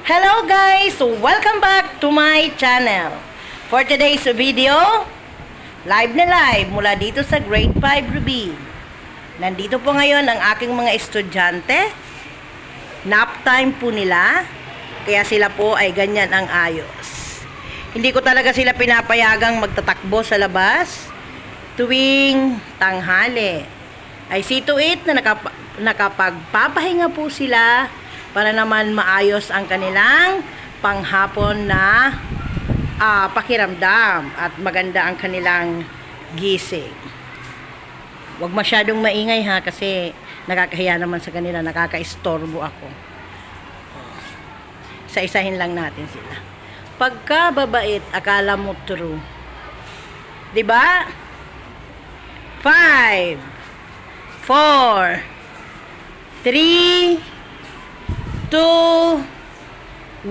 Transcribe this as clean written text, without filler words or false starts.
Hello guys! Welcome back to my channel. For today's video, live na live mula dito sa Grade 5 Ruby. Nandito po ngayon ang aking mga estudyante. Nap time po nila, kaya sila po ay ganyan ang ayos. Hindi ko talaga sila pinapayagang magtatakbo sa labas tuwing tanghali. Ay see to it na nakapagpapahinga po sila para naman maayos ang kanilang panghapon na pakiramdam at maganda ang kanilang gising. Huwag masyadong maingay ha, kasi nakakahiya naman sa kanila, nakakaistorbo ako. Isa-isahin lang natin sila. Pagkababait, akala mo true. 'Di ba? 5 4 3 2 1.